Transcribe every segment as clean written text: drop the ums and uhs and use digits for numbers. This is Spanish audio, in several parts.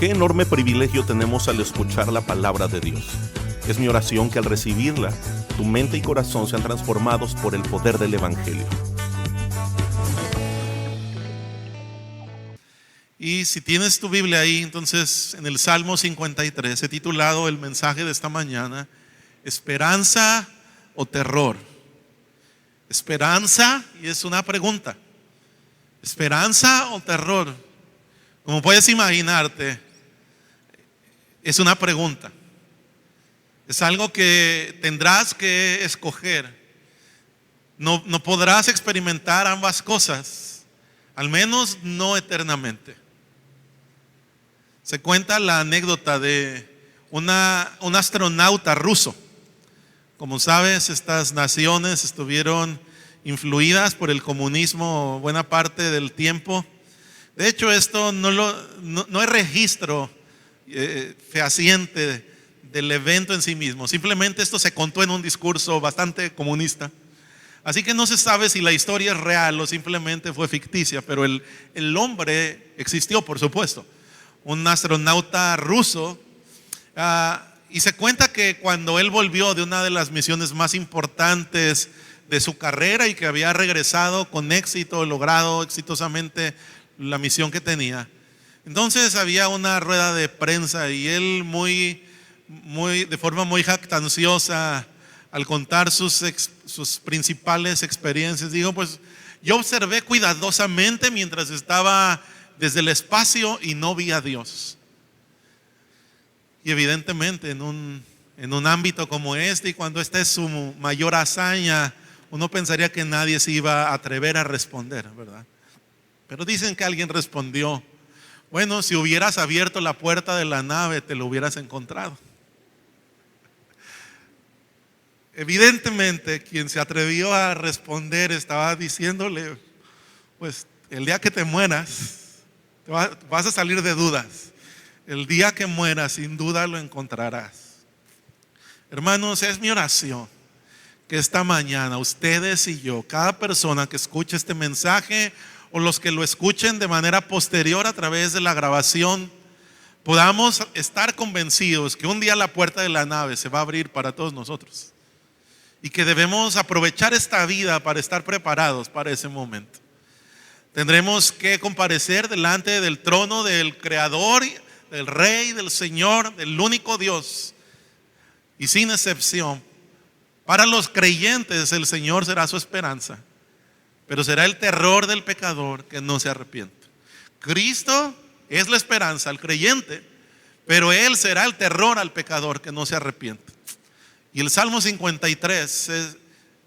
Qué enorme privilegio tenemos al escuchar la palabra de Dios. Es mi oración que al recibirla, tu mente y corazón sean transformados por el poder del Evangelio. Y si tienes tu Biblia ahí, entonces en el Salmo 53 he titulado el mensaje de esta mañana, ¿esperanza o terror? Esperanza, y es una pregunta, ¿esperanza o terror? Como puedes imaginarte, es una pregunta. Es algo que tendrás que escoger. No podrás experimentar ambas cosas, al menos no eternamente. Se cuenta la anécdota de un astronauta ruso. Como sabes, estas naciones estuvieron influidas por el comunismo buena parte del tiempo. De hecho, esto no hay registro fehaciente del evento en sí mismo. Simplemente esto se contó en un discurso bastante comunista. Así que no se sabe si la historia es real o simplemente fue ficticia, pero el hombre existió, por supuesto. Un astronauta ruso. Y se cuenta que cuando él volvió de una de las misiones más importantes de su carrera y que había regresado con éxito, logrado exitosamente la misión que tenía, entonces había una rueda de prensa y él de forma muy jactanciosa, al contar sus principales experiencias, dijo: pues yo observé cuidadosamente mientras estaba desde el espacio y no vi a Dios. Y evidentemente en un ámbito como este, y cuando esta es su mayor hazaña, uno pensaría que nadie se iba a atrever a responder, ¿verdad? Pero dicen que alguien respondió: bueno, si hubieras abierto la puerta de la nave, te lo hubieras encontrado. Evidentemente, quien se atrevió a responder estaba diciéndole: pues el día que te mueras, vas a salir de dudas. El día que mueras, sin duda lo encontrarás. Hermanos, es mi oración que esta mañana ustedes y yo, cada persona que escuche este mensaje o los que lo escuchen de manera posterior a través de la grabación, podamos estar convencidos que un día la puerta de la nave se va a abrir para todos nosotros y que debemos aprovechar esta vida para estar preparados para ese momento. Tendremos que comparecer delante del trono del Creador, del Rey, del Señor, del único Dios, y sin excepción, para los creyentes el Señor será su esperanza, pero será el terror del pecador que no se arrepiente. Cristo es la esperanza al creyente, pero Él será el terror al pecador que no se arrepiente. Y el Salmo 53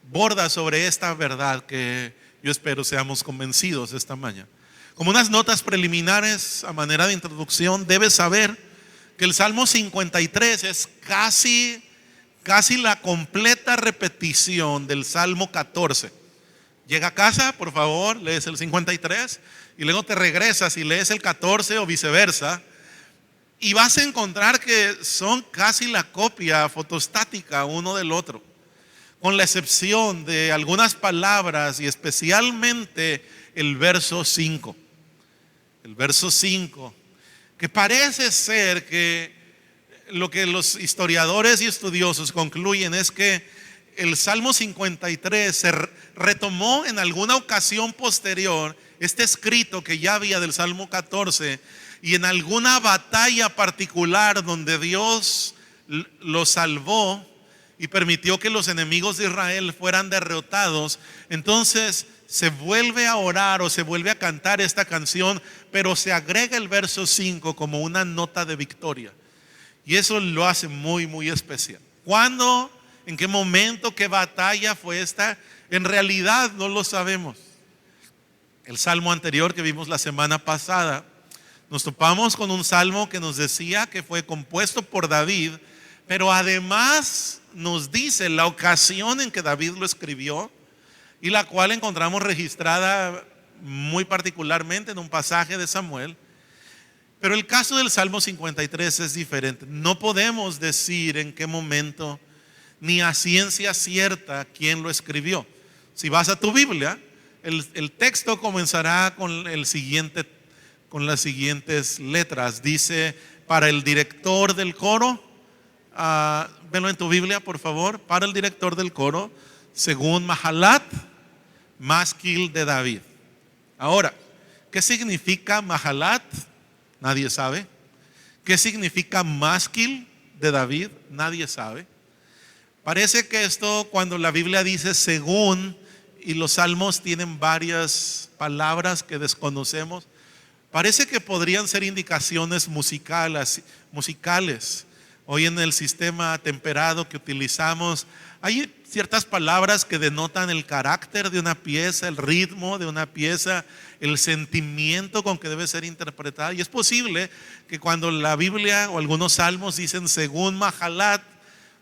borda sobre esta verdad que yo espero seamos convencidos esta mañana. Como unas notas preliminares a manera de introducción, debes saber que el Salmo 53 es casi la completa repetición del Salmo 14. Llega a casa, por favor, lees el 53 y luego te regresas y lees el 14 o viceversa, y vas a encontrar que son casi la copia fotostática uno del otro, con la excepción de algunas palabras y especialmente el verso 5. El verso 5, que parece ser que lo que los historiadores y estudiosos concluyen es que el Salmo 53 se retomó en alguna ocasión posterior, este escrito que ya había del Salmo 14, y en alguna batalla particular donde Dios lo salvó y permitió que los enemigos de Israel fueran derrotados. Entonces se vuelve a orar o se vuelve a cantar esta canción, pero se agrega el verso 5 como una nota de victoria, y eso lo hace muy, muy especial. ¿Cuándo? ¿En qué momento? ¿Qué batalla fue esta? En realidad no lo sabemos. El salmo anterior que vimos la semana pasada, nos topamos con un salmo que nos decía que fue compuesto por David, pero además nos dice la ocasión en que David lo escribió, y la cual encontramos registrada muy particularmente en un pasaje de Samuel. Pero el caso del Salmo 53 es diferente. No podemos decir en qué momento ni a ciencia cierta quién lo escribió. Si vas a tu Biblia, el texto comenzará con las siguientes letras. Dice: para el director del coro, velo en tu Biblia por favor, para el director del coro, según Mahalat, másquil de David. Ahora, ¿qué significa Mahalat? Nadie sabe. ¿Qué significa másquil de David? Nadie sabe. Parece que esto, cuando la Biblia dice según, y los salmos tienen varias palabras que desconocemos, parece que podrían ser indicaciones musicales. Hoy en el sistema temperado que utilizamos, hay ciertas palabras que denotan el carácter de una pieza, el ritmo de una pieza, el sentimiento con que debe ser interpretada. Y es posible que cuando la Biblia o algunos salmos dicen según Mahalat,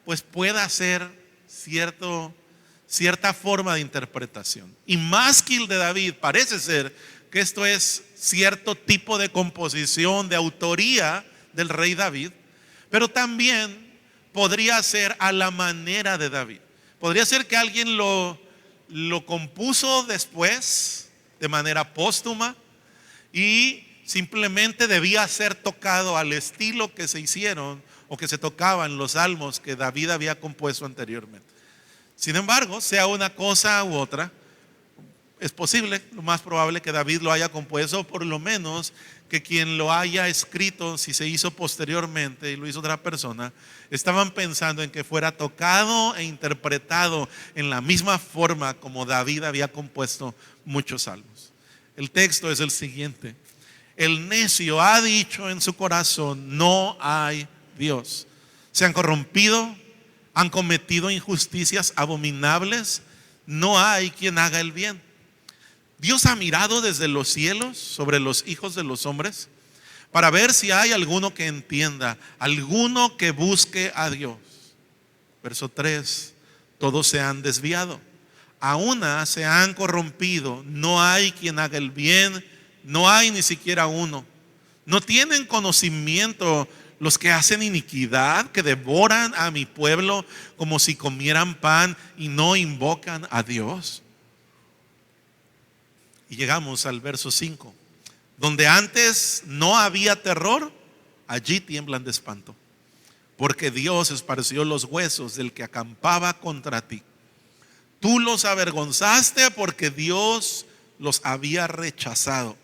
pues pueda ser cierta forma de interpretación. Y másquil de David, parece ser que esto es cierto tipo de composición, de autoría del rey David, pero también podría ser a la manera de David. Podría ser que alguien lo compuso después de manera póstuma y simplemente debía ser tocado al estilo que se hicieron o que se tocaban los salmos que David había compuesto anteriormente. Sin embargo, sea una cosa u otra, es posible, lo más probable, que David lo haya compuesto, o por lo menos que quien lo haya escrito, si se hizo posteriormente y lo hizo otra persona, estaban pensando en que fuera tocado e interpretado en la misma forma como David había compuesto muchos salmos. El texto es el siguiente: el necio ha dicho en su corazón, no hay Dios. Se han corrompido, han cometido injusticias abominables, no hay quien haga el bien. Dios ha mirado desde los cielos sobre los hijos de los hombres para ver si hay alguno que entienda, alguno que busque a Dios. Verso 3: todos se han desviado, a una se han corrompido, no hay quien haga el bien, no hay ni siquiera uno. No tienen conocimiento los que hacen iniquidad, que devoran a mi pueblo como si comieran pan y no invocan a Dios. Y llegamos al verso 5: donde antes no había terror, allí tiemblan de espanto, porque Dios esparció los huesos del que acampaba contra ti. Tú los avergonzaste porque Dios los había rechazado.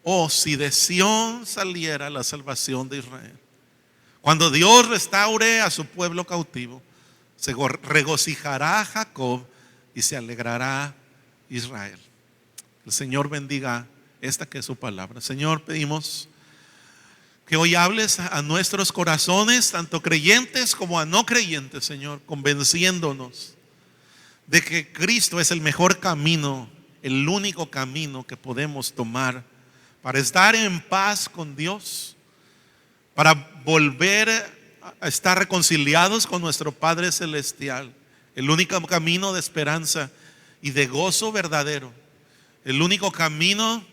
Oh, si de Sión saliera la salvación de Israel. Cuando Dios restaure a su pueblo cautivo, se regocijará Jacob y se alegrará Israel. El Señor bendiga esta que es su palabra. Señor, pedimos que hoy hables a nuestros corazones, tanto creyentes como a no creyentes, Señor, convenciéndonos de que Cristo es el mejor camino, el único camino que podemos tomar para estar en paz con Dios, para volver a estar reconciliados con nuestro Padre Celestial. El único camino de esperanza y de gozo verdadero. El único camino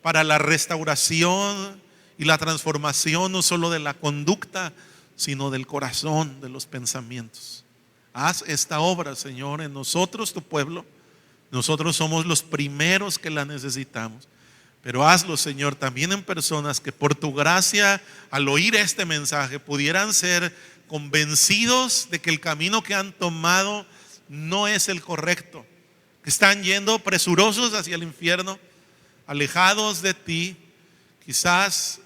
para la restauración y la transformación, no solo de la conducta, sino del corazón, de los pensamientos. Haz esta obra, Señor, en nosotros, tu pueblo. Nosotros somos los primeros que la necesitamos. Pero hazlo, Señor, también en personas que por tu gracia, al oír este mensaje, pudieran ser convencidos de que el camino que han tomado no es el correcto, que están yendo presurosos hacia el infierno, alejados de ti, quizás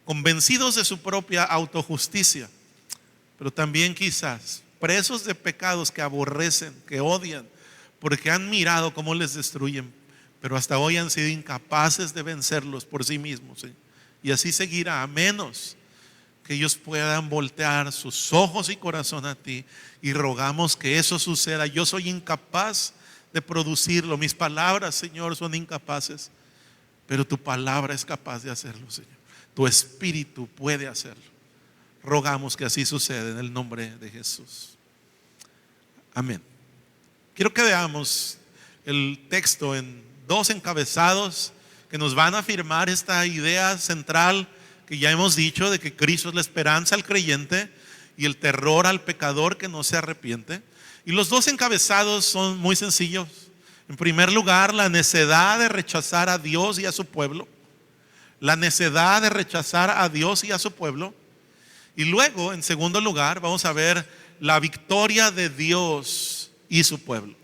convencidos de su propia autojusticia, pero también quizás presos de pecados que aborrecen, que odian, porque han mirado cómo les destruyen, pero hasta hoy han sido incapaces de vencerlos por sí mismos, ¿sí? Y así seguirá, a menos que ellos puedan voltear sus ojos y corazón a ti, y rogamos que eso suceda. Yo soy incapaz de producirlo, mis palabras, Señor, son incapaces, pero tu palabra es capaz de hacerlo, Señor. Tu Espíritu puede hacerlo. Rogamos que así suceda en el nombre de Jesús. Amén. Quiero que veamos el texto en dos encabezados que nos van a afirmar esta idea central que ya hemos dicho de que Cristo es la esperanza al creyente, y el terror al pecador que no se arrepiente. Y los dos encabezados son muy sencillos. En primer lugar, la necedad de rechazar a Dios y a su pueblo. La necedad de rechazar a Dios y a su pueblo. Y luego, en segundo lugar, vamos a ver la victoria de Dios y su pueblo.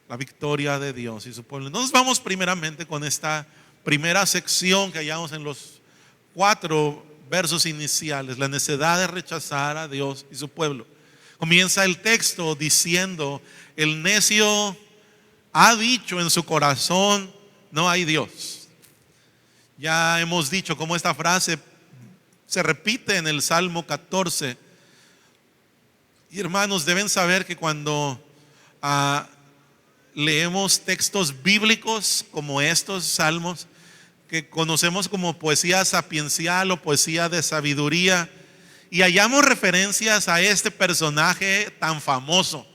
La victoria de Dios y su pueblo. Entonces vamos primeramente con esta primera sección que hallamos en los 4 versos iniciales. La necedad de rechazar a Dios y su pueblo. Comienza el texto diciendo: el necio ha dicho en su corazón, no hay Dios. Ya hemos dicho cómo esta frase se repite en el Salmo 14. Y hermanos, deben saber que cuando leemos textos bíblicos como estos salmos, que conocemos como poesía sapiencial o poesía de sabiduría, y hallamos referencias a este personaje tan famoso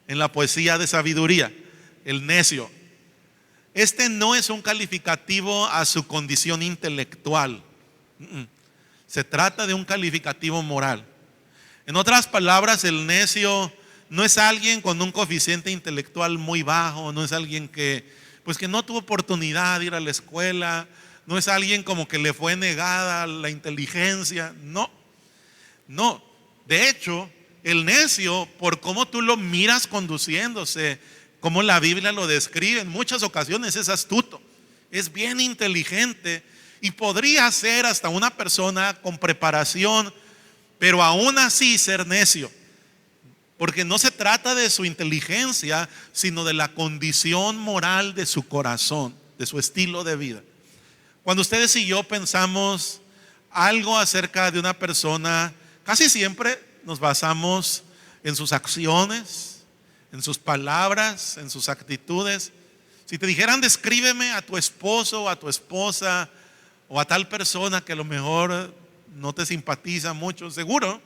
en la poesía de sabiduría, el necio. Este no es un calificativo a su condición intelectual. Se trata de un calificativo moral. En otras palabras, el necio no es alguien con un coeficiente intelectual muy bajo, no es alguien que no tuvo oportunidad de ir a la escuela, no es alguien como que le fue negada la inteligencia. No, de hecho, el necio, por cómo tú lo miras conduciéndose, como la Biblia lo describe, en muchas ocasiones es astuto, es bien inteligente y podría ser hasta una persona con preparación, pero aún así ser necio, porque no se trata de su inteligencia, sino de la condición moral de su corazón, de su estilo de vida. Cuando ustedes y yo pensamos algo acerca de una persona, casi siempre nos basamos en sus acciones, en sus palabras, en sus actitudes. Si te dijeran descríbeme a tu esposo o a tu esposa o a tal persona que a lo mejor no te simpatiza mucho, seguro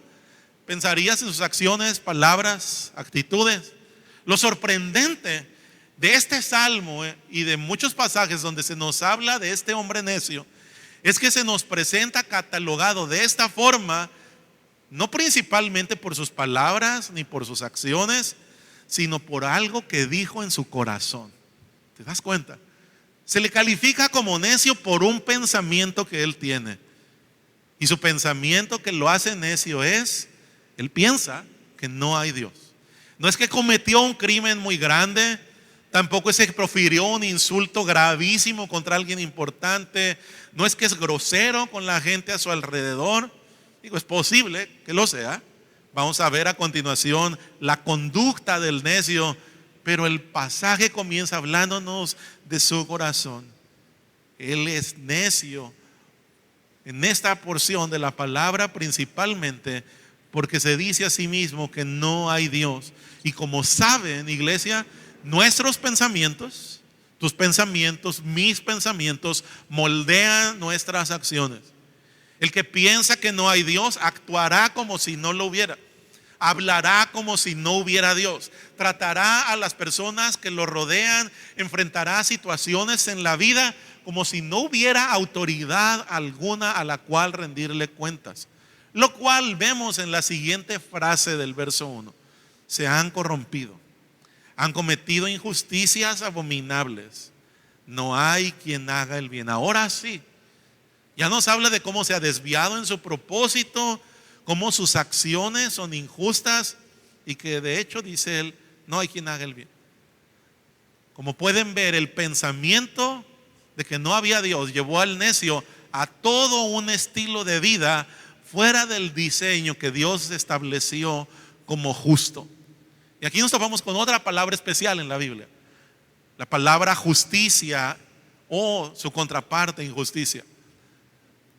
pensarías en sus acciones, palabras, actitudes. Lo sorprendente de este salmo y de muchos pasajes donde se nos habla de este hombre necio es que se nos presenta catalogado de esta forma, no principalmente por sus palabras ni por sus acciones, sino por algo que dijo en su corazón. ¿Te das cuenta? Se le califica como necio por un pensamiento que él tiene. Y su pensamiento que lo hace necio es, él piensa que no hay Dios. No es que cometió un crimen muy grande, tampoco es que profirió un insulto gravísimo contra alguien importante, no es que es grosero con la gente a su alrededor. Digo, es posible que lo sea. Vamos a ver a continuación la conducta del necio, pero el pasaje comienza hablándonos de su corazón. Él es necio en esta porción de la palabra, principalmente porque se dice a sí mismo que no hay Dios. Y como saben, iglesia, nuestros pensamientos, tus pensamientos, mis pensamientos moldean nuestras acciones. El que piensa que no hay Dios actuará como si no lo hubiera. Hablará como si no hubiera Dios. Tratará a las personas que lo rodean, enfrentará situaciones en la vida como si no hubiera autoridad alguna a la cual rendirle cuentas. Lo cual vemos en la siguiente frase del verso 1. Se han corrompido, han cometido injusticias abominables. No hay quien haga el bien. Ahora sí, ya nos habla de cómo se ha desviado en su propósito, cómo sus acciones son injustas y que de hecho, dice él, no hay quien haga el bien. Como pueden ver, el pensamiento de que no había Dios llevó al necio a todo un estilo de vida fuera del diseño que Dios estableció como justo. Y aquí nos topamos con otra palabra especial en la Biblia, la palabra justicia o su contraparte, injusticia.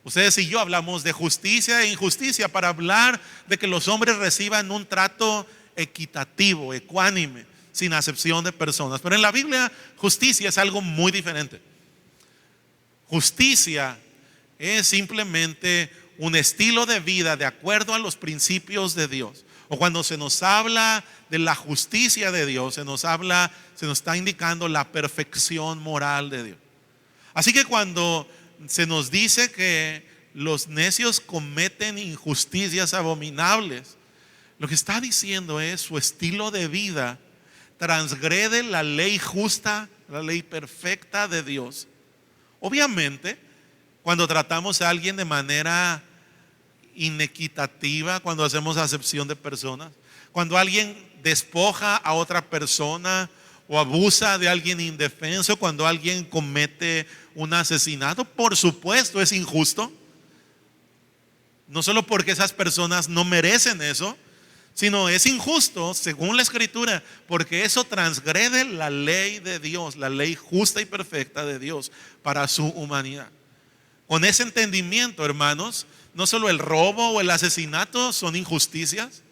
Ustedes y yo hablamos de justicia e injusticia para hablar de que los hombres reciban un trato equitativo, ecuánime, sin acepción de personas. Pero en la Biblia justicia es algo muy diferente. Justicia es simplemente un estilo de vida de acuerdo a los principios de Dios. O cuando se nos habla de la justicia de Dios, se nos está indicando la perfección moral de Dios. Así que cuando se nos dice que los necios cometen injusticias abominables. Lo que está diciendo es su estilo de vida transgrede la ley justa, la ley perfecta de Dios. Obviamente, cuando tratamos a alguien de manera inequitativa, cuando hacemos acepción de personas, cuando alguien despoja a otra persona o abusa de alguien indefenso, cuando alguien comete un asesinato, por supuesto es injusto. No solo porque esas personas no merecen eso, sino es injusto según la Escritura, porque eso transgrede la ley de Dios, la ley justa y perfecta de Dios para su humanidad. Con ese entendimiento, hermanos, no solo el robo o el asesinato son injusticias,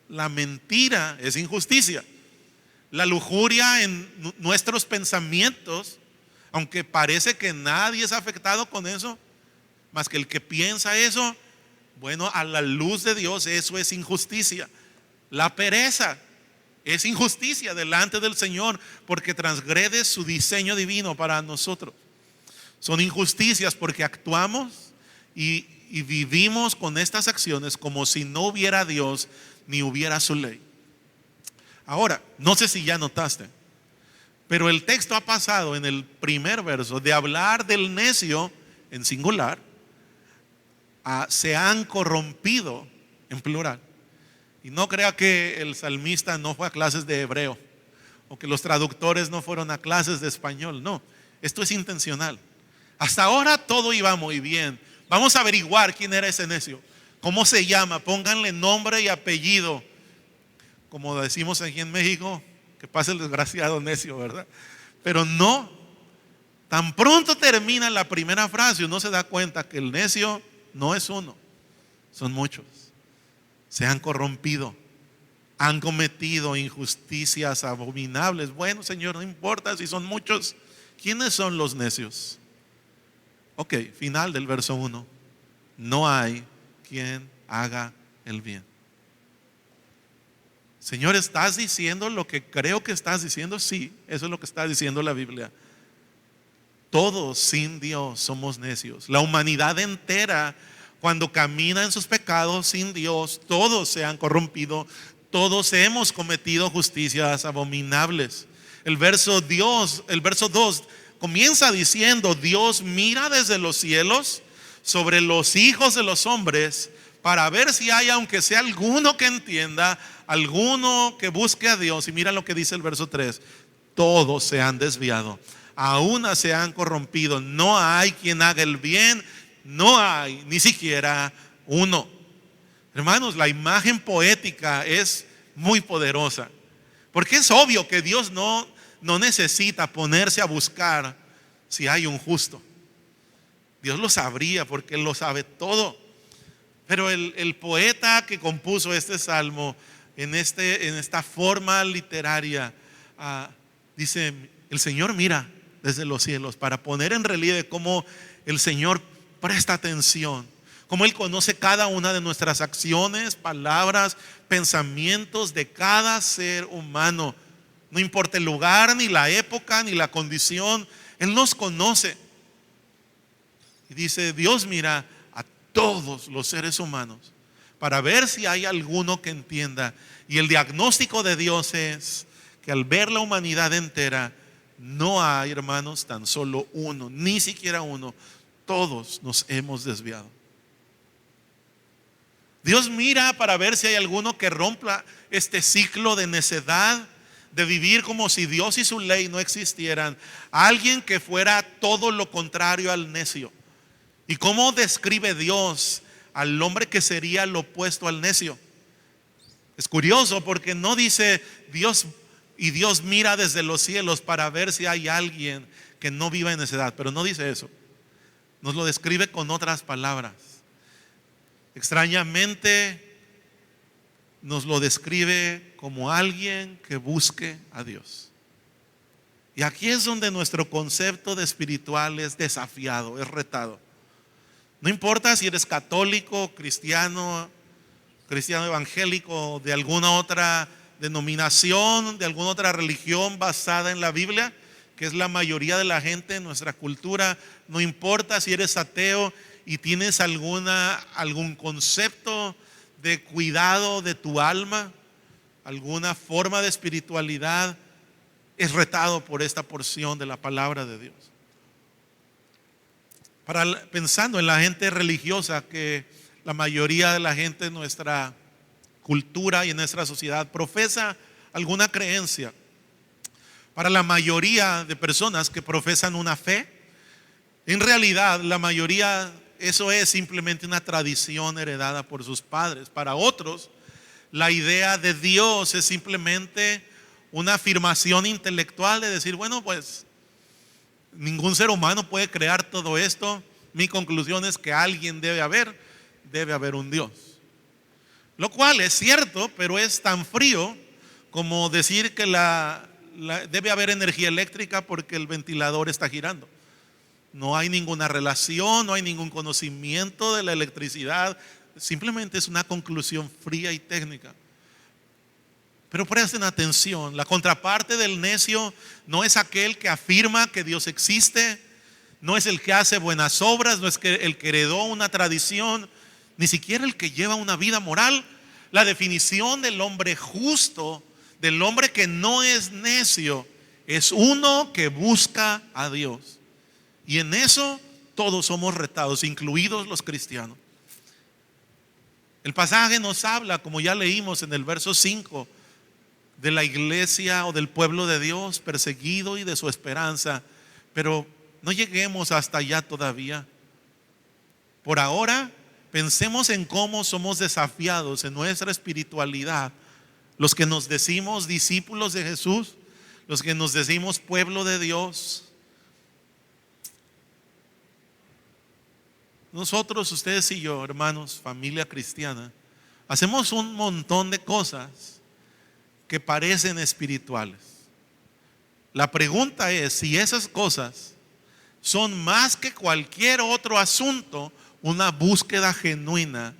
la mentira es injusticia. La lujuria en nuestros pensamientos, aunque parece que nadie es afectado con eso, más que el que piensa eso, bueno, a la luz de Dios eso es injusticia. La pereza es injusticia delante del Señor porque transgrede su diseño divino para nosotros. Son injusticias porque actuamos y vivimos con estas acciones como si no hubiera Dios ni hubiera su ley. Ahora, no sé si ya notaste, pero el texto ha pasado en el primer verso de hablar del necio en singular a se han corrompido en plural. Y no crea que el salmista no fue a clases de hebreo o que los traductores no fueron a clases de español. No, esto es intencional. Hasta ahora todo iba muy bien. Vamos a averiguar quién era ese necio, cómo se llama, pónganle nombre y apellido. Como decimos aquí en México, que pase el desgraciado necio, ¿verdad? Pero no, tan pronto termina la primera frase, uno se da cuenta que el necio no es uno, son muchos. Se han corrompido, han cometido injusticias abominables. Bueno, Señor, no importa si son muchos. ¿Quiénes son los necios? Ok, final del verso 1. No hay quien haga el bien. Señor, ¿estás diciendo lo que creo que estás diciendo? Sí, eso es lo que está diciendo la Biblia. Todos sin Dios somos necios. La humanidad entera, cuando camina en sus pecados sin Dios, todos se han corrompido, todos hemos cometido justicias abominables. El verso 2 comienza diciendo: Dios mira desde los cielos sobre los hijos de los hombres para ver si hay, aunque sea alguno que entienda, alguno que busque a Dios. Y mira lo que dice el verso 3: todos se han desviado, a una se han corrompido, no hay quien haga el bien, no hay ni siquiera uno. Hermanos, la imagen poética es muy poderosa, porque es obvio que Dios no necesita ponerse a buscar si hay un justo. Dios lo sabría porque Él lo sabe todo. Pero el poeta que compuso este salmo en esta forma literaria dice: el Señor mira desde los cielos, para poner en relieve cómo el Señor presta atención, cómo Él conoce cada una de nuestras acciones, palabras, pensamientos de cada ser humano. No importa el lugar, ni la época, ni la condición, Él nos conoce. Y dice: Dios mira a todos los seres humanos para ver si hay alguno que entienda. Y el diagnóstico de Dios es que al ver la humanidad entera, no hay, hermanos, tan solo uno, ni siquiera uno. Todos nos hemos desviado. Dios mira para ver si hay alguno que rompa este ciclo de necedad, de vivir como si Dios y su ley no existieran. Alguien que fuera todo lo contrario al necio. ¿Y cómo describe Dios al hombre que sería lo opuesto al necio? Es curioso porque no dice Dios mira desde los cielos para ver si hay alguien que no viva en necedad, pero no dice eso. Nos lo describe con otras palabras. Extrañamente nos lo describe como alguien que busque a Dios. Y aquí es donde nuestro concepto de espiritual es desafiado, es retado. No importa si eres católico, cristiano evangélico, de alguna otra denominación, de alguna otra religión basada en la Biblia, que es la mayoría de la gente en nuestra cultura. No importa si eres ateo y tienes algún concepto de cuidado de tu alma, alguna forma de espiritualidad, es retado por esta porción de la palabra de Dios. Pensando en la gente religiosa, que la mayoría de la gente en nuestra cultura y en nuestra sociedad profesa alguna creencia. Para la mayoría de personas que profesan una fe, en realidad la mayoría, eso es simplemente una tradición heredada por sus padres. Para otros, la idea de Dios es simplemente una afirmación intelectual de decir, bueno, pues ningún ser humano puede crear todo esto. Mi conclusión es que alguien debe haber un Dios. Lo cual es cierto, pero es tan frío como decir que debe haber energía eléctrica porque el ventilador está girando. No hay ninguna relación, no hay ningún conocimiento de la electricidad, simplemente es una conclusión fría y técnica. Pero presten atención, la contraparte del necio no es aquel que afirma que Dios existe, no es el que hace buenas obras, no es el que heredó una tradición, ni siquiera el que lleva una vida moral. La definición del hombre justo, del hombre que no es necio, es uno que busca a Dios. Y en eso todos somos retados, incluidos los cristianos. El pasaje nos habla, como ya leímos en el verso 5, de la iglesia o del pueblo de Dios perseguido y de su esperanza. Pero no lleguemos hasta allá todavía. Por ahora, pensemos en cómo somos desafiados en nuestra espiritualidad, los que nos decimos discípulos de Jesús, los que nos decimos pueblo de Dios. Nosotros, ustedes y yo, hermanos, familia cristiana, hacemos un montón de cosas que parecen espirituales. La pregunta es si esas cosas son más que cualquier otro asunto, una búsqueda genuina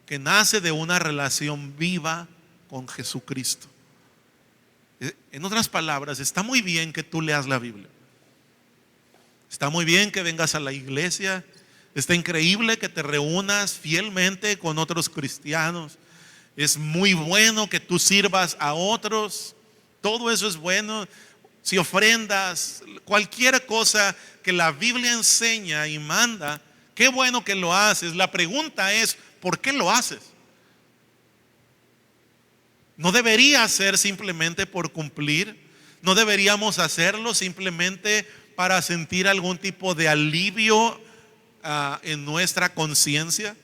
que nace de una relación viva con Jesucristo. En otras palabras, está muy bien que tú leas la Biblia. Está muy bien que vengas a la iglesia. Está increíble que te reúnas fielmente con otros cristianos. Es muy bueno que tú sirvas a otros. Todo eso es bueno. Si ofrendas, cualquier cosa que la Biblia enseña y manda, qué bueno que lo haces. La pregunta es, ¿por qué lo haces? No debería ser simplemente por cumplir. No deberíamos hacerlo simplemente para sentir algún tipo de alivio en nuestra conciencia.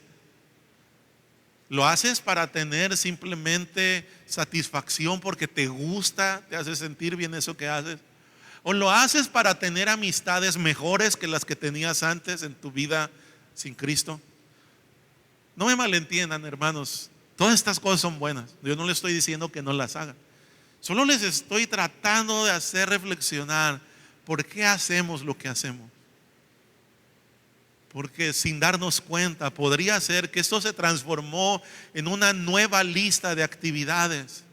Lo haces para tener simplemente satisfacción porque te gusta, te hace sentir bien eso que haces. O lo haces para tener amistades mejores que las que tenías antes en tu vida sin Cristo. No me malentiendan, hermanos, todas estas cosas son buenas. Yo no les estoy diciendo que no las hagan. Solo les estoy tratando de hacer reflexionar por qué hacemos lo que hacemos. Porque sin darnos cuenta podría ser que esto se transformó en una nueva lista de actividades.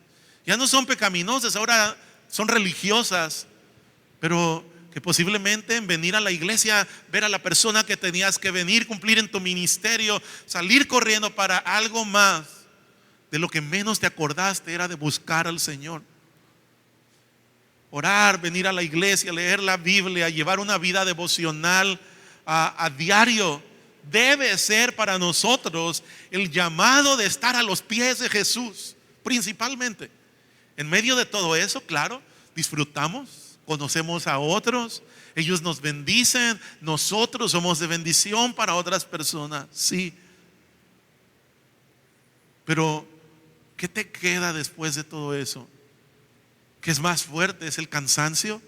Ya no son pecaminosas, ahora son religiosas, pero que posiblemente en venir a la iglesia, ver a la persona que tenías que venir, cumplir en tu ministerio, salir corriendo para algo más, de lo que menos te acordaste era de buscar al Señor. Orar, venir a la iglesia, leer la Biblia, llevar una vida devocional a diario, debe ser para nosotros el llamado de estar a los pies de Jesús, principalmente. En medio de todo eso, claro, disfrutamos, conocemos a otros, ellos nos bendicen, nosotros somos de bendición para otras personas, sí. Pero ¿qué te queda después de todo eso? ¿Qué es más fuerte? ¿Es el cansancio?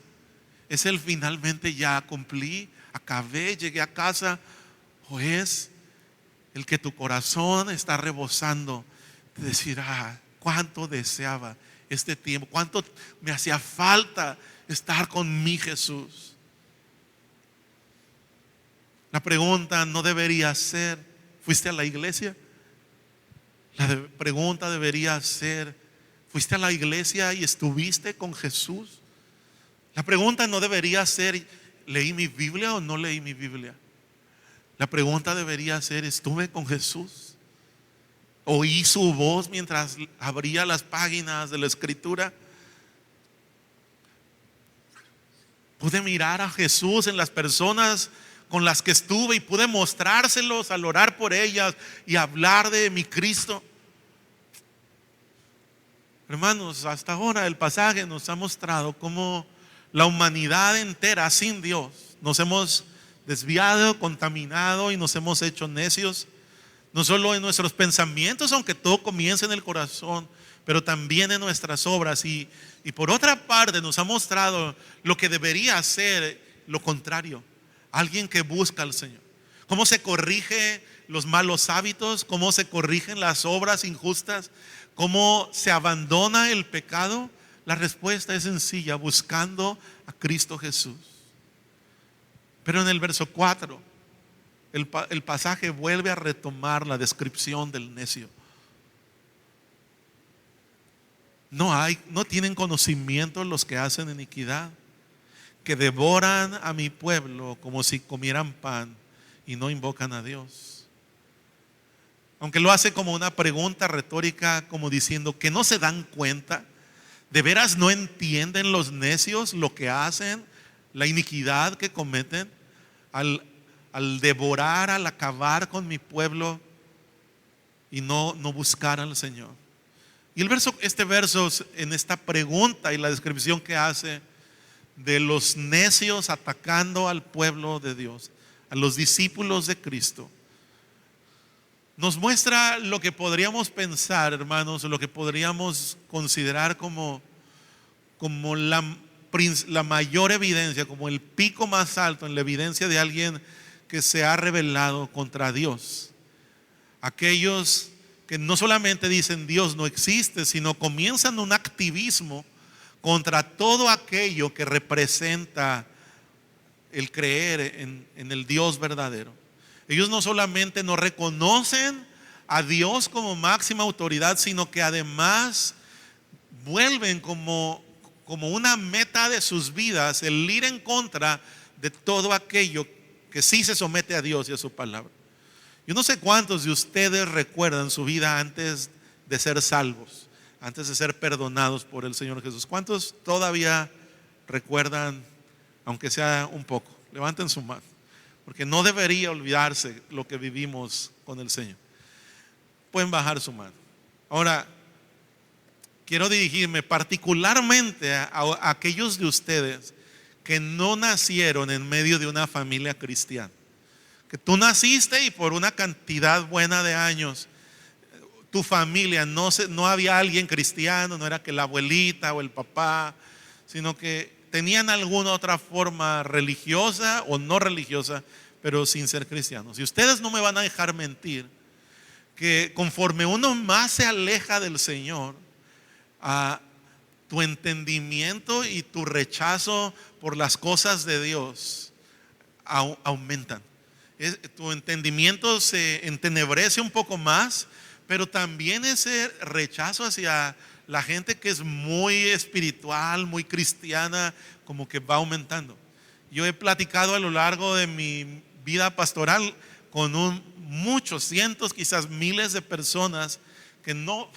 ¿Es el finalmente ya cumplí, acabé, llegué a casa? ¿O es el que tu corazón está rebosando de decir, cuánto deseaba este tiempo, cuánto me hacía falta estar con mi Jesús? La pregunta no debería ser, ¿fuiste a la iglesia? La pregunta debería ser, ¿fuiste a la iglesia y estuviste con Jesús? La pregunta no debería ser, ¿leí mi Biblia o no leí mi Biblia? La pregunta debería ser: ¿estuve con Jesús? ¿Oí su voz mientras abría las páginas de la Escritura? ¿Pude mirar a Jesús en las personas con las que estuve y pude mostrárselos al orar por ellas y hablar de mi Cristo? Hermanos, hasta ahora el pasaje nos ha mostrado cómo la humanidad entera sin Dios nos hemos desviado, contaminado y nos hemos hecho necios, no solo en nuestros pensamientos, aunque todo comienza en el corazón, pero también en nuestras obras. Y por otra parte nos ha mostrado lo que debería ser lo contrario: alguien que busca al Señor. Cómo se corrige los malos hábitos, cómo se corrigen las obras injustas, cómo se abandona el pecado. La respuesta es sencilla: buscando a Cristo Jesús. Pero en el verso 4 el pasaje vuelve a retomar la descripción del necio. No tienen conocimiento los que hacen iniquidad, que devoran a mi pueblo como si comieran pan y no invocan a Dios. Aunque lo hace como una pregunta retórica, como diciendo que no se dan cuenta. ¿De veras no entienden los necios lo que hacen, la iniquidad que cometen al devorar, al acabar con mi pueblo y no buscar al Señor? Y este verso, en esta pregunta y la descripción que hace de los necios atacando al pueblo de Dios, a los discípulos de Cristo, nos muestra lo que podríamos pensar, hermanos, lo que podríamos considerar como la mayor evidencia, como el pico más alto en la evidencia de alguien que se ha rebelado contra Dios. Aquellos que no solamente dicen Dios no existe, sino comienzan un activismo contra todo aquello que representa el creer en el Dios verdadero. Ellos no solamente no reconocen a Dios como máxima autoridad, sino que además vuelven como una meta de sus vidas el ir en contra de todo aquello que sí se somete a Dios y a su palabra. Yo no sé cuántos de ustedes recuerdan su vida antes de ser salvos, antes de ser perdonados por el Señor Jesús. ¿Cuántos todavía recuerdan, aunque sea un poco? Levanten su mano, porque no debería olvidarse lo que vivimos con el Señor. Pueden bajar su mano. Ahora, quiero dirigirme particularmente a aquellos de ustedes que no nacieron en medio de una familia cristiana. Que tú naciste y por una cantidad buena de años tu familia no había alguien cristiano, no era que la abuelita o el papá, sino que tenían alguna otra forma religiosa o no religiosa, pero sin ser cristianos. Y ustedes no me van a dejar mentir que conforme uno más se aleja del Señor, tu entendimiento y tu rechazo por las cosas de Dios aumentan. Tu entendimiento se entenebrece un poco más, pero también ese rechazo hacia la gente que es muy espiritual, muy cristiana, como que va aumentando. Yo he platicado a lo largo de mi vida pastoral con muchos, cientos, quizás miles de personas que no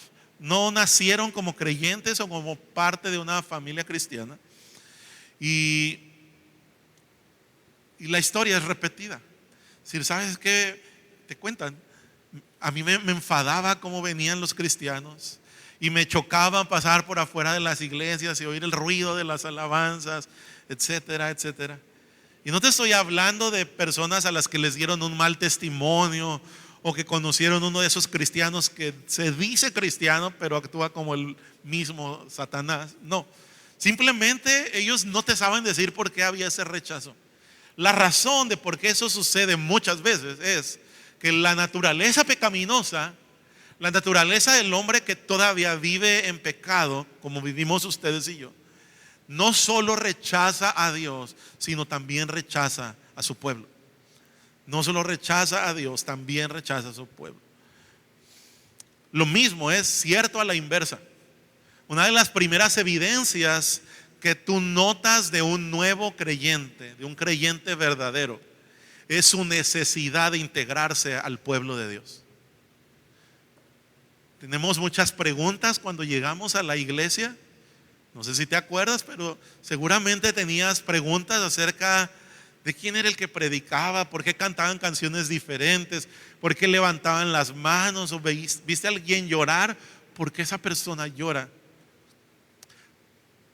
nacieron como creyentes o como parte de una familia cristiana, y la historia es repetida. Si sabes que te cuentan, a mí me enfadaba cómo venían los cristianos y me chocaba pasar por afuera de las iglesias y oír el ruido de las alabanzas, etcétera, etcétera. Y no te estoy hablando de personas a las que les dieron un mal testimonio o que conocieron uno de esos cristianos que se dice cristiano pero actúa como el mismo Satanás. No, simplemente ellos no te saben decir por qué había ese rechazo. La razón de por qué eso sucede muchas veces es que la naturaleza pecaminosa, la naturaleza del hombre que todavía vive en pecado, como vivimos ustedes y yo, no solo rechaza a Dios, sino también rechaza a su pueblo. No solo rechaza a Dios, también rechaza a su pueblo. Lo mismo es cierto a la inversa. Una de las primeras evidencias que tú notas de un nuevo creyente, de un creyente verdadero, es su necesidad de integrarse al pueblo de Dios. Tenemos muchas preguntas cuando llegamos a la iglesia. No sé si te acuerdas, pero seguramente tenías preguntas acerca de quién era el que predicaba, por qué cantaban canciones diferentes, por qué levantaban las manos, o viste a alguien llorar, por qué esa persona llora.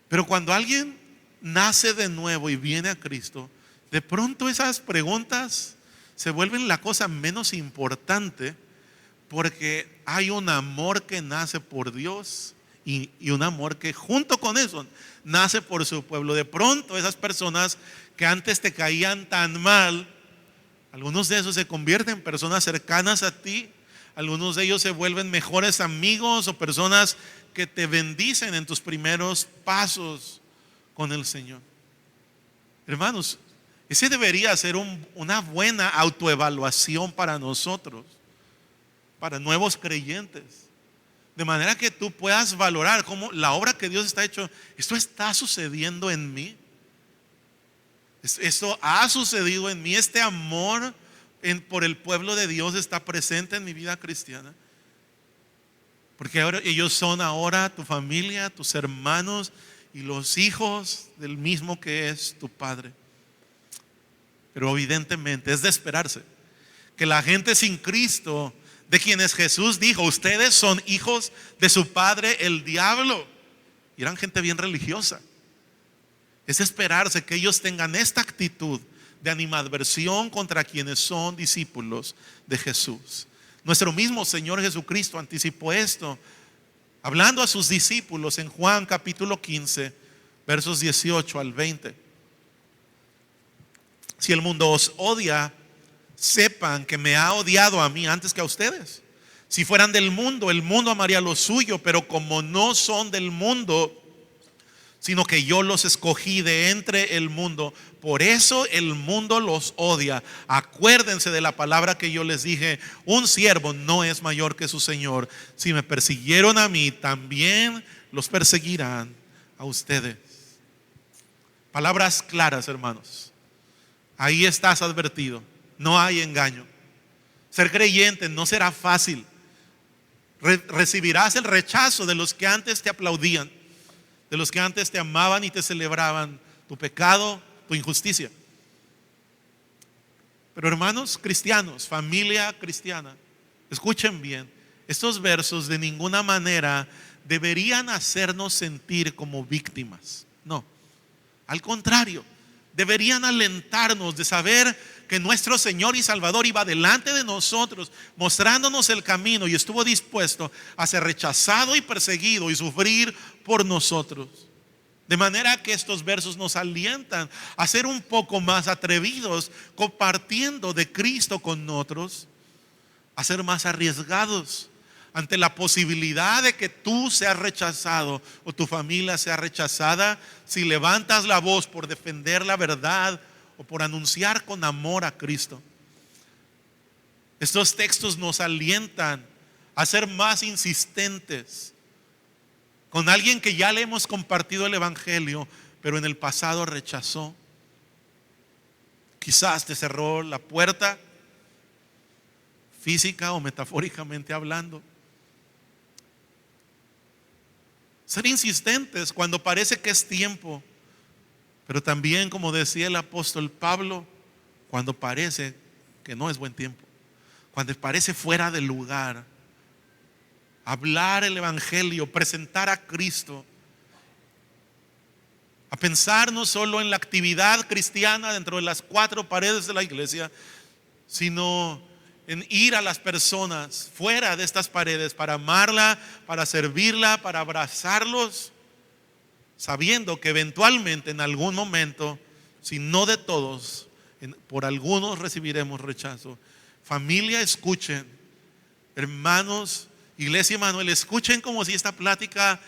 Pero cuando alguien nace de nuevo y viene a Cristo, de pronto esas preguntas se vuelven la cosa menos importante, porque hay un amor que nace por Dios y un amor que junto con eso nace por su pueblo. De pronto esas personas que antes te caían tan mal, algunos de esos se convierten en personas cercanas a ti, algunos de ellos se vuelven mejores amigos o personas que te bendicen en tus primeros pasos con el Señor. Hermanos, ese debería ser una buena autoevaluación para nosotros, para nuevos creyentes, de manera que tú puedas valorar cómo la obra que Dios está hecho, esto está sucediendo en mí, esto ha sucedido en mí, este amor por el pueblo de Dios está presente en mi vida cristiana, porque ahora ellos son ahora tu familia, tus hermanos y los hijos del mismo que es tu Padre. Pero evidentemente es de esperarse que la gente sin Cristo, de quienes Jesús dijo, ustedes son hijos de su padre el diablo, y eran gente bien religiosa, es de esperarse que ellos tengan esta actitud de animadversión contra quienes son discípulos de Jesús. Nuestro mismo Señor Jesucristo anticipó esto hablando a sus discípulos en Juan capítulo 15 versos 18 al 20. Si el mundo os odia, sepan que me ha odiado a mí antes que a ustedes. Si fueran del mundo, el mundo amaría lo suyo, pero como no son del mundo, sino que yo los escogí de entre el mundo, por eso el mundo los odia. Acuérdense de la palabra que yo les dije: un siervo no es mayor que su Señor. Si me persiguieron a mí, también los perseguirán a ustedes. Palabras claras, hermanos. Ahí estás advertido. No hay engaño. Ser creyente no será fácil. Recibirás el rechazo de los que antes te aplaudían, de los que antes te amaban y te celebraban tu pecado, tu injusticia. Pero hermanos cristianos, familia cristiana, escuchen bien, estos versos de ninguna manera deberían hacernos sentir como víctimas. No, al contrario, deberían alentarnos de saber que nuestro Señor y Salvador iba delante de nosotros, mostrándonos el camino, y estuvo dispuesto a ser rechazado y perseguido y sufrir por nosotros. De manera que estos versos nos alientan a ser un poco más atrevidos compartiendo de Cristo con otros, a ser más arriesgados ante la posibilidad de que tú seas rechazado o tu familia sea rechazada. Si levantas la voz por defender la verdad o por anunciar con amor a Cristo, estos textos nos alientan a ser más insistentes con alguien que ya le hemos compartido el evangelio, pero en el pasado rechazó. Quizás te cerró la puerta, física o metafóricamente hablando. Ser insistentes cuando parece que es tiempo, pero también, como decía el apóstol Pablo, cuando parece que no es buen tiempo, cuando parece fuera de lugar. Hablar el evangelio, presentar a Cristo, a pensar no solo en la actividad cristiana dentro de las cuatro paredes de la iglesia, sino en ir a las personas fuera de estas paredes para amarla, para servirla, para abrazarlos, sabiendo que eventualmente en algún momento, si no de todos, por algunos recibiremos rechazo. Familia, escuchen. Hermanos, Iglesia Emanuel, escuchen como si esta plática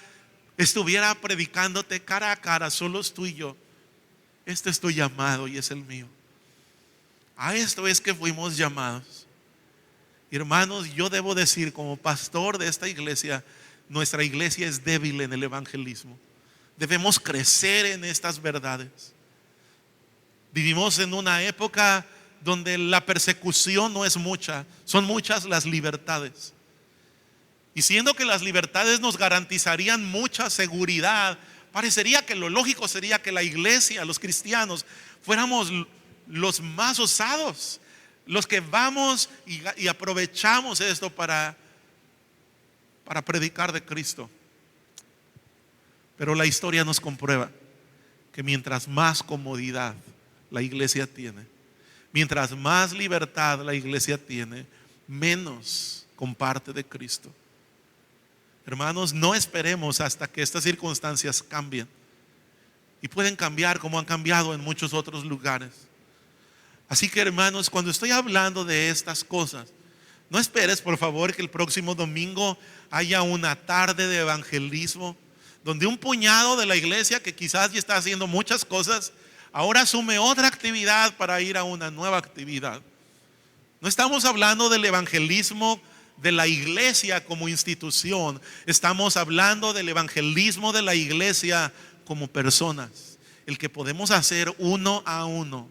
estuviera predicándote cara a cara, solos tú y yo. Este es tu llamado y es el mío. A esto es que fuimos llamados. Hermanos, yo debo decir, como pastor de esta iglesia, nuestra iglesia es débil en el evangelismo. Debemos crecer en estas verdades. Vivimos en una época donde la persecución no es mucha, son muchas las libertades. Y siendo que las libertades nos garantizarían mucha seguridad, parecería que lo lógico sería que la iglesia, los cristianos, fuéramos los más osados, los que vamos y aprovechamos esto para predicar de Cristo. Pero la historia nos comprueba que mientras más comodidad la iglesia tiene, mientras más libertad la iglesia tiene, menos comparte de Cristo. Hermanos, no esperemos hasta que estas circunstancias cambien. Y pueden cambiar como han cambiado en muchos otros lugares. Así que, hermanos, cuando estoy hablando de estas cosas, no esperes, por favor, que el próximo domingo haya una tarde de evangelismo donde un puñado de la iglesia que quizás ya está haciendo muchas cosas, ahora asume otra actividad para ir a una nueva actividad. No estamos hablando del evangelismo de la iglesia como institución, estamos hablando del evangelismo de la iglesia como personas, el que podemos hacer uno a uno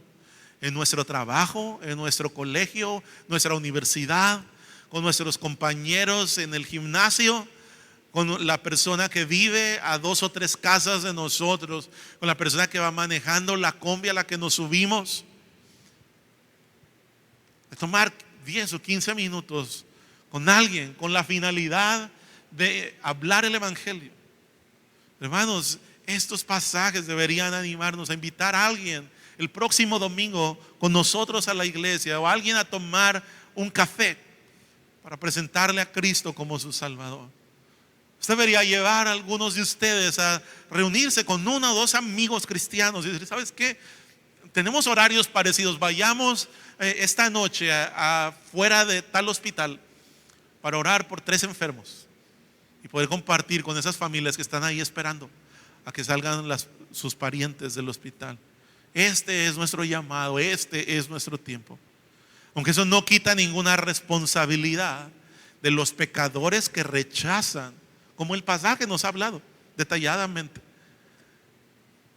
en nuestro trabajo, en nuestro colegio, nuestra universidad, con nuestros compañeros en el gimnasio, con la persona que vive a 2 o 3 casas de nosotros, con la persona que va manejando la combi a la que nos subimos. Tomar 10 o 15 minutos con alguien con la finalidad de hablar el evangelio. Hermanos, estos pasajes deberían animarnos a invitar a alguien el próximo domingo con nosotros a la iglesia, o a alguien a tomar un café para presentarle a Cristo como su Salvador. Usted debería llevar a algunos de ustedes a reunirse con 1 o 2 amigos cristianos y decir: ¿sabes qué? Tenemos horarios parecidos, vayamos esta noche afuera de tal hospital para orar por 3 enfermos y poder compartir con esas familias que están ahí esperando a que salgan sus parientes del hospital. Este es nuestro llamado, este es nuestro tiempo. Aunque eso no quita ninguna responsabilidad de los pecadores que rechazan, como el pasaje nos ha hablado detalladamente.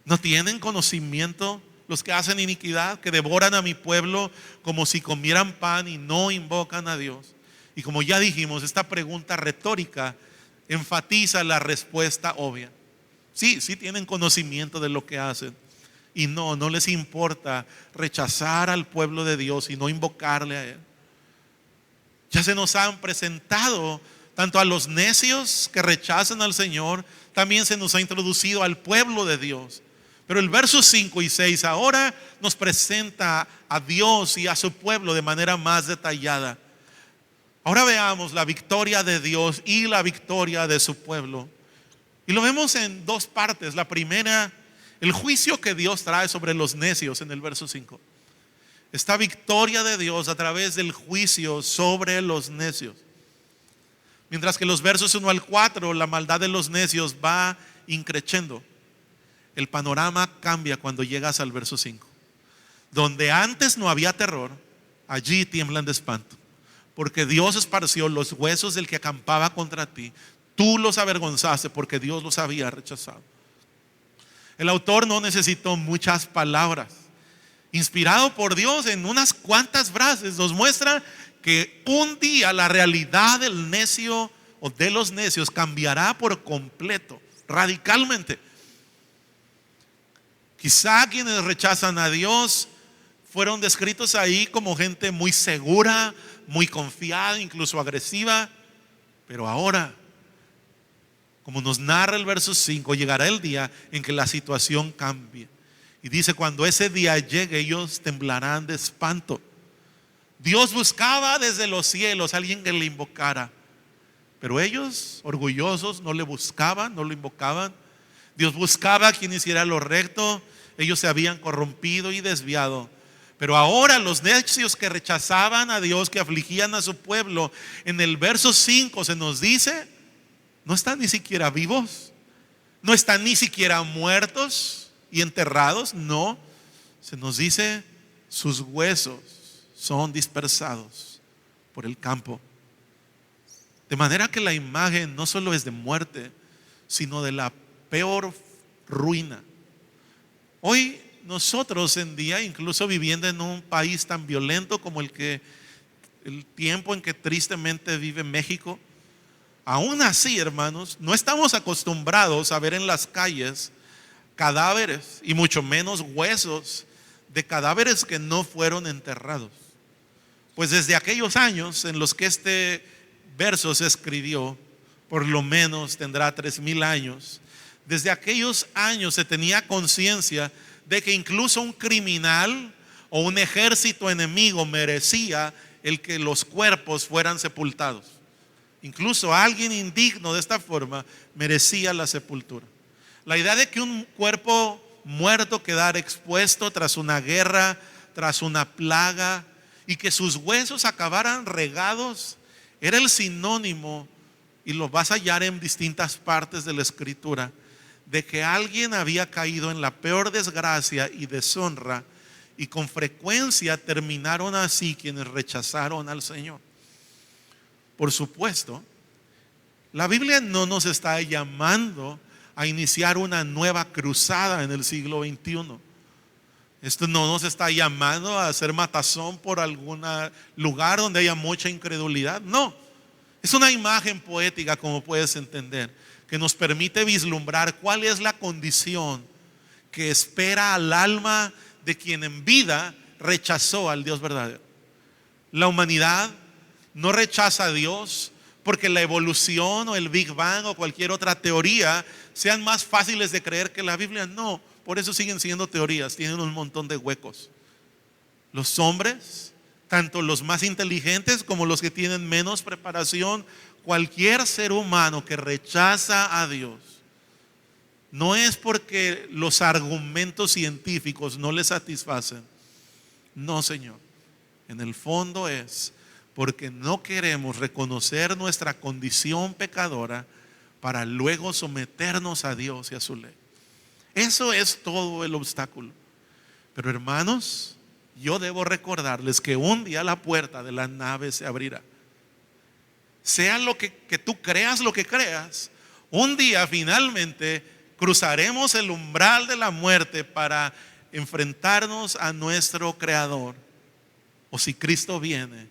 No tienen conocimiento los que hacen iniquidad, que devoran a mi pueblo como si comieran pan y no invocan a Dios. Y como ya dijimos, esta pregunta retórica enfatiza la respuesta obvia. Sí tienen conocimiento de lo que hacen, y no les importa rechazar al pueblo de Dios y no invocarle a Él. Ya se nos han presentado tanto a los necios que rechazan al Señor, también se nos ha introducido al pueblo de Dios. Pero el verso 5 y 6 ahora nos presenta a Dios y a su pueblo de manera más detallada. Ahora veamos la victoria de Dios y la victoria de su pueblo. Y lo vemos en 2 partes. La primera, el juicio que Dios trae sobre los necios en el verso 5. Esta victoria de Dios a través del juicio sobre los necios. Mientras que los versos 1 al 4, la maldad de los necios va increciendo. El panorama cambia cuando llegas al verso 5. Donde antes no había terror, allí tiemblan de espanto. Porque Dios esparció los huesos del que acampaba contra ti. Tú los avergonzaste porque Dios los había rechazado. El autor no necesitó muchas palabras. Inspirado por Dios en unas cuantas frases, nos muestra que un día la realidad del necio o de los necios cambiará por completo, radicalmente. Quizá quienes rechazan a Dios fueron descritos ahí como gente muy segura, muy confiada, incluso agresiva. Pero ahora, como nos narra el verso 5, llegará el día en que la situación cambie. Y dice: cuando ese día llegue, ellos temblarán de espanto. Dios buscaba desde los cielos a alguien que le invocara, pero ellos, orgullosos, no le buscaban, no lo invocaban. Dios buscaba a quien hiciera lo recto. Ellos se habían corrompido y desviado. Pero ahora los necios que rechazaban a Dios, que afligían a su pueblo, en el verso 5 se nos dice: no están ni siquiera vivos, no están ni siquiera muertos y enterrados. No, se nos dice: sus huesos son dispersados por el campo. De manera que la imagen no solo es de muerte, sino de la peor ruina. Hoy nosotros en día, incluso viviendo en un país tan violento como el tiempo en que tristemente vive México, aún así, hermanos, no estamos acostumbrados a ver en las calles cadáveres y mucho menos huesos de cadáveres que no fueron enterrados. Pues desde aquellos años en los que este verso se escribió, por lo menos tendrá 3000 años, desde aquellos años se tenía conciencia de que incluso un criminal o un ejército enemigo merecía el que los cuerpos fueran sepultados. Incluso alguien indigno de esta forma merecía la sepultura. La idea de que un cuerpo muerto quedara expuesto tras una guerra, tras una plaga, y que sus huesos acabaran regados, era el sinónimo, y lo vas a hallar en distintas partes de la Escritura, de que alguien había caído en la peor desgracia y deshonra, y con frecuencia terminaron así quienes rechazaron al Señor. Por supuesto, la Biblia no nos está llamando a iniciar una nueva cruzada en el siglo XXI. Esto no nos está llamando a hacer matazón por algún lugar donde haya mucha incredulidad. No, es una imagen poética, como puedes entender, que nos permite vislumbrar cuál es la condición que espera al alma de quien en vida rechazó al Dios verdadero. La humanidad no rechaza a Dios porque la evolución o el Big Bang o cualquier otra teoría sean más fáciles de creer que la Biblia. No, por eso siguen siendo teorías, tienen un montón de huecos. Los hombres, tanto los más inteligentes como los que tienen menos preparación, cualquier ser humano que rechaza a Dios, no es porque los argumentos científicos no le satisfacen. No, Señor. En el fondo es porque no queremos reconocer nuestra condición pecadora para luego someternos a Dios y a su ley. Eso es todo el obstáculo. Pero hermanos, yo debo recordarles que un día la puerta de la nave se abrirá. Sea lo que tú creas, lo que creas, un día finalmente cruzaremos el umbral de la muerte para enfrentarnos a nuestro Creador. O si Cristo viene,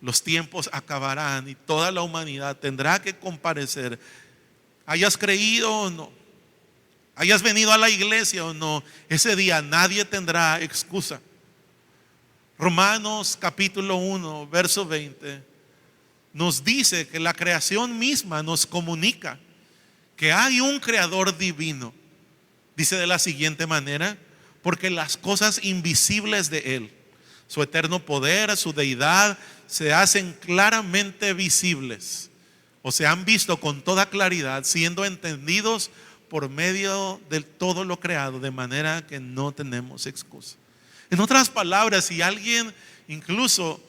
los tiempos acabarán y toda la humanidad tendrá que comparecer. Hayas creído o no, hayas venido a la iglesia o no, ese día nadie tendrá excusa. Romanos capítulo 1, verso 20 nos dice que la creación misma nos comunica que hay un creador divino. Dice de la siguiente manera: porque las cosas invisibles de Él, su eterno poder, su deidad, se hacen claramente visibles, o se han visto con toda claridad, siendo entendidos por medio de todo lo creado, de manera que no tenemos excusa. En otras palabras, si alguien incluso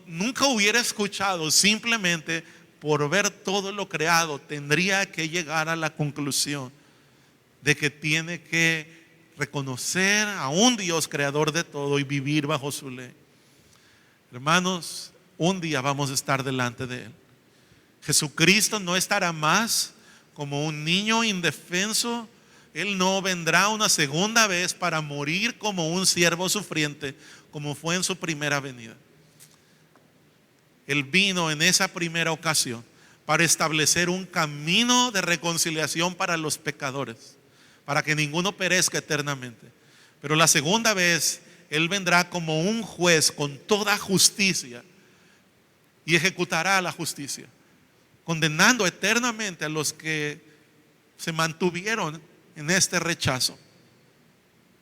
nunca hubiera escuchado, simplemente por ver todo lo creado, tendría que llegar a la conclusión de que tiene que reconocer a un Dios creador de todo y vivir bajo su ley. Hermanos, un día vamos a estar delante de Él. Jesucristo no estará más como un niño indefenso. Él no vendrá una segunda vez para morir como un siervo sufriente, como fue en su primera venida. Él vino en esa primera ocasión para establecer un camino de reconciliación para los pecadores, para que ninguno perezca eternamente. Pero la segunda vez Él vendrá como un juez con toda justicia y ejecutará la justicia, condenando eternamente a los que se mantuvieron en este rechazo,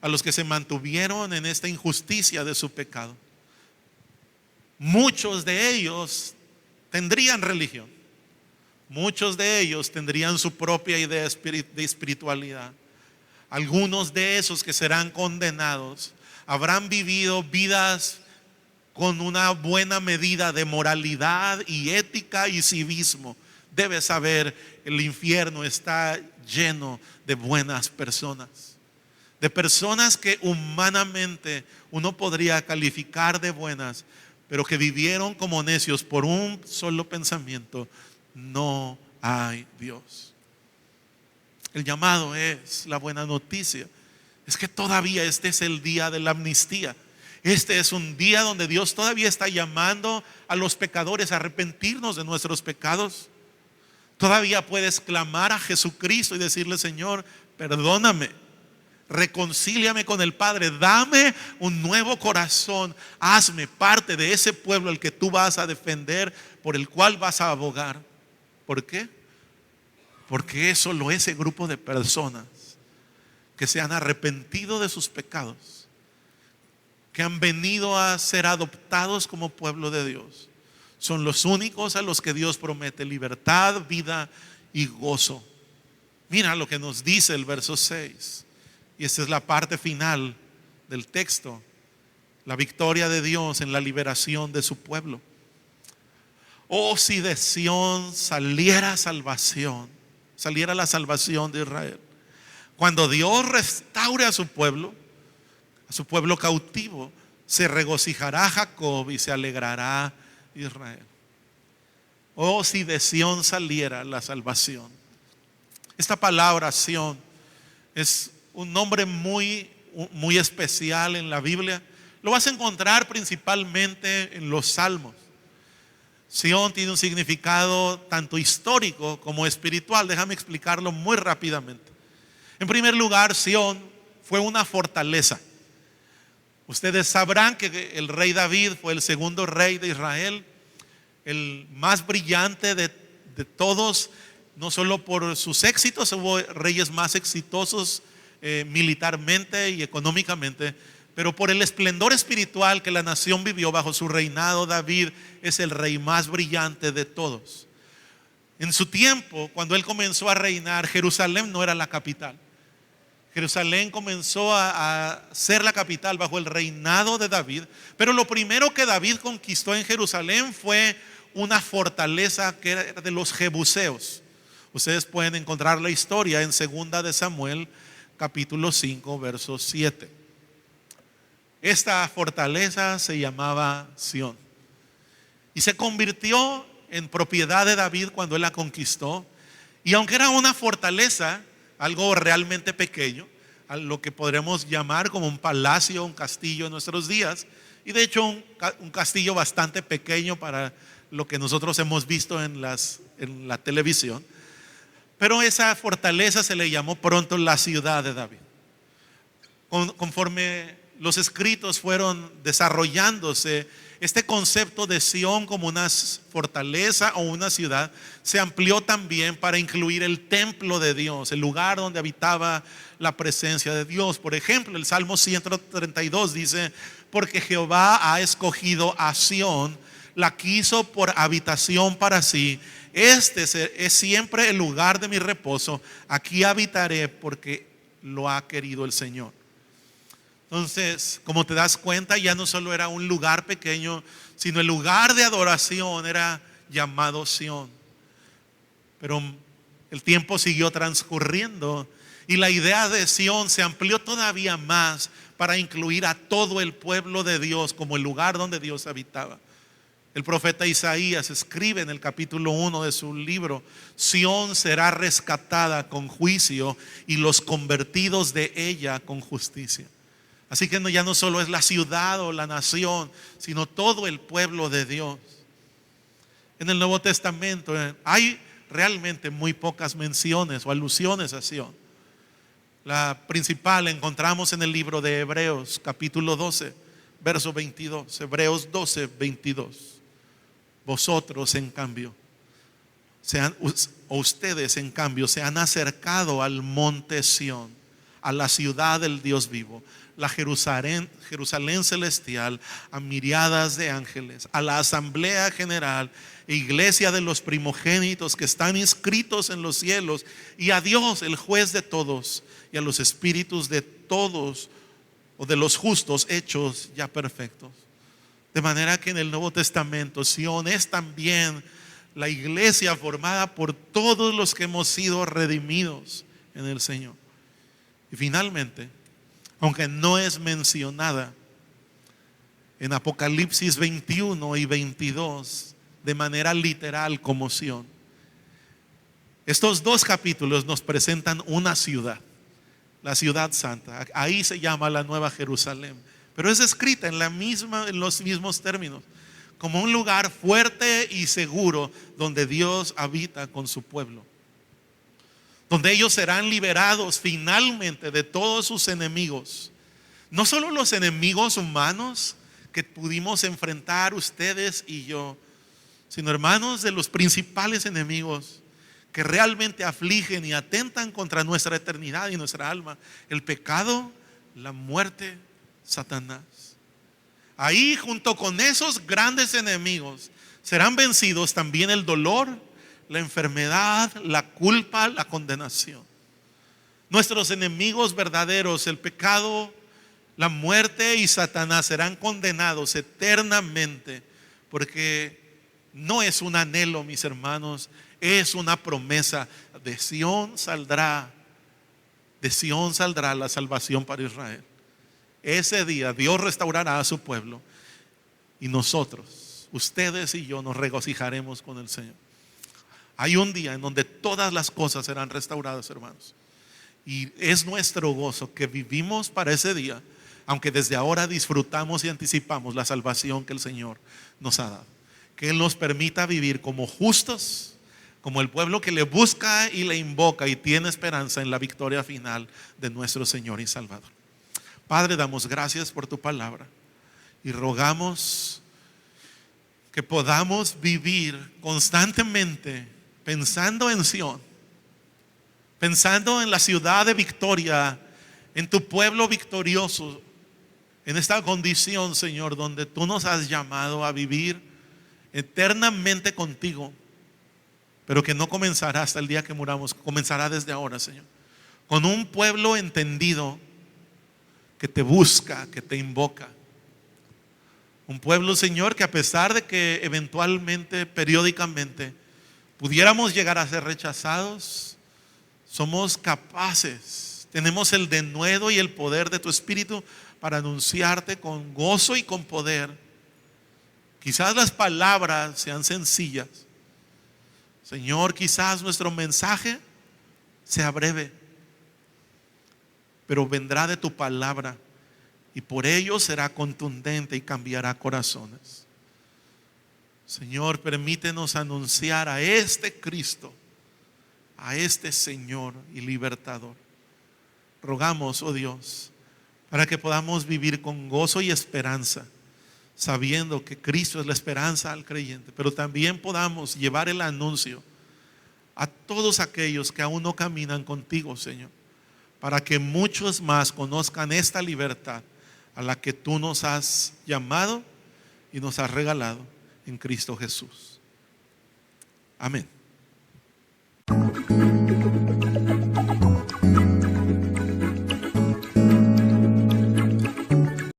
a los que se mantuvieron en esta injusticia de su pecado. Muchos de ellos tendrían religión, muchos de ellos tendrían su propia idea de espiritualidad. Algunos de esos que serán condenados habrán vivido vidas con una buena medida de moralidad y ética y civismo. Debes saber, el infierno está lleno de buenas personas, de personas que humanamente uno podría calificar de buenas, pero que vivieron como necios por un solo pensamiento: no hay Dios. El llamado es la buena noticia. es que todavía este es el día de la amnistía. Este es un día donde Dios todavía está llamando a los pecadores a arrepentirnos de nuestros pecados. Todavía puedes clamar a Jesucristo y decirle: Señor, perdóname, reconcíliame con el Padre, dame un nuevo corazón, hazme parte de ese pueblo al que tú vas a defender, por el cual vas a abogar. ¿Por qué? Porque es solo ese grupo de personas que se han arrepentido de sus pecados, que han venido a ser adoptados como pueblo de Dios, son los únicos a los que Dios promete libertad, vida y gozo. Mira lo que nos dice el verso 6, y esta es la parte final del texto: la victoria de Dios en la liberación de su pueblo. Oh, si de Sión saliera salvación, saliera la salvación de Israel. Cuando Dios restaure a su pueblo cautivo, se regocijará Jacob y se alegrará Israel. Oh, si de Sión saliera la salvación. Esta palabra Sión es un nombre muy especial en la Biblia. Lo vas a encontrar principalmente en los Salmos. Sión tiene un significado tanto histórico como espiritual. Déjame explicarlo muy rápidamente. En primer lugar, Sión fue una fortaleza. Ustedes sabrán que el rey David fue el segundo rey de Israel, el más brillante de todos, no solo por sus éxitos. Hubo reyes más exitosos militarmente y económicamente, pero por el esplendor espiritual que la nación vivió bajo su reinado. David es el rey más brillante de todos. En su tiempo, cuando él comenzó a reinar, Jerusalén no era la capital. Jerusalén comenzó a ser la capital bajo el reinado de David, pero lo primero que David conquistó en Jerusalén fue una fortaleza que era de los jebuseos. Ustedes pueden encontrar la historia en 2 de Samuel capítulo 5 verso 7. Esta fortaleza se llamaba Sión y se convirtió en propiedad de David cuando él la conquistó. Y aunque era una fortaleza, algo realmente pequeño, a lo que podremos llamar como un palacio, un castillo en nuestros días, y de hecho un castillo bastante pequeño para lo que nosotros hemos visto en la televisión, pero esa fortaleza se le llamó pronto la ciudad de David. Conforme los escritos fueron desarrollándose, este concepto de Sión como una fortaleza o una ciudad se amplió también para incluir el templo de Dios, el lugar donde habitaba la presencia de Dios. Por ejemplo, el Salmo 132 dice: porque Jehová ha escogido a Sión, la quiso por habitación para sí. Este es siempre el lugar de mi reposo, aquí habitaré porque lo ha querido el Señor. Entonces, como te das cuenta, ya no solo era un lugar pequeño, sino el lugar de adoración era llamado Sión. Pero el tiempo siguió transcurriendo y la idea de Sión se amplió todavía más para incluir a todo el pueblo de Dios como el lugar donde Dios habitaba. El profeta Isaías escribe en el capítulo 1 de su libro: Sión será rescatada con juicio y los convertidos de ella con justicia. Así que ya no solo es la ciudad o la nación, sino todo el pueblo de Dios. En el Nuevo Testamento hay realmente muy pocas menciones o alusiones a Sión. La principal la encontramos en el libro de Hebreos capítulo 12 verso 22. Hebreos 12, 22. Vosotros en cambio ustedes en cambio se han acercado al monte Sión, a la ciudad del Dios vivo, la Jerusalén celestial, a miriadas de ángeles, a la asamblea general e iglesia de los primogénitos que están inscritos en los cielos, y a Dios el juez de todos, y a los espíritus de todos o de los justos hechos ya perfectos. De manera que en el Nuevo Testamento Sión es también la iglesia formada por todos los que hemos sido redimidos en el Señor. Y finalmente, aunque no es mencionada en Apocalipsis 21 y 22 de manera literal como Sión, estos dos capítulos nos presentan una ciudad, la ciudad santa. Ahí se llama la Nueva Jerusalén, pero es escrita en los mismos términos, como un lugar fuerte y seguro donde Dios habita con su pueblo, donde ellos serán liberados finalmente de todos sus enemigos. No solo los enemigos humanos que pudimos enfrentar ustedes y yo, sino, hermanos, de los principales enemigos que realmente afligen y atentan contra nuestra eternidad y nuestra alma: el pecado, la muerte, Satanás. Ahí, junto con esos grandes enemigos, serán vencidos también el dolor, la enfermedad, la culpa, la condenación. Nuestros enemigos verdaderos, el pecado, la muerte y Satanás, serán condenados eternamente, porque no es un anhelo, mis hermanos, es una promesa. De Sión saldrá la salvación para Israel. Ese día Dios restaurará a su pueblo, y nosotros, ustedes y yo, nos regocijaremos con el Señor. Hay un día en donde todas las cosas serán restauradas, hermanos, y es nuestro gozo que vivimos para ese día, aunque desde ahora disfrutamos y anticipamos la salvación que el Señor nos ha dado. Que Él nos permita vivir como justos, como el pueblo que le busca y le invoca y tiene esperanza en la victoria final de nuestro Señor y Salvador. Padre, damos gracias por tu palabra y rogamos que podamos vivir constantemente pensando en Sión, pensando en la ciudad de victoria, en tu pueblo victorioso, en esta condición, Señor, donde tú nos has llamado a vivir eternamente contigo, pero que no comenzará hasta el día que muramos, comenzará desde ahora, Señor, con un pueblo entendido que te busca, que te invoca. Un pueblo, Señor, que a pesar de que eventualmente, periódicamente, pudiéramos llegar a ser rechazados, somos capaces, tenemos el denuedo y el poder de tu Espíritu para anunciarte con gozo y con poder. Quizás las palabras sean sencillas, Señor, quizás nuestro mensaje sea breve, pero vendrá de tu palabra y por ello será contundente y cambiará corazones. Señor, permítenos anunciar a este Cristo, a este Señor y libertador. Rogamos, oh Dios, para que podamos vivir con gozo y esperanza, sabiendo que Cristo es la esperanza al creyente, pero también podamos llevar el anuncio a todos aquellos que aún no caminan contigo, Señor, para que muchos más conozcan esta libertad a la que tú nos has llamado y nos has regalado en Cristo Jesús. Amén.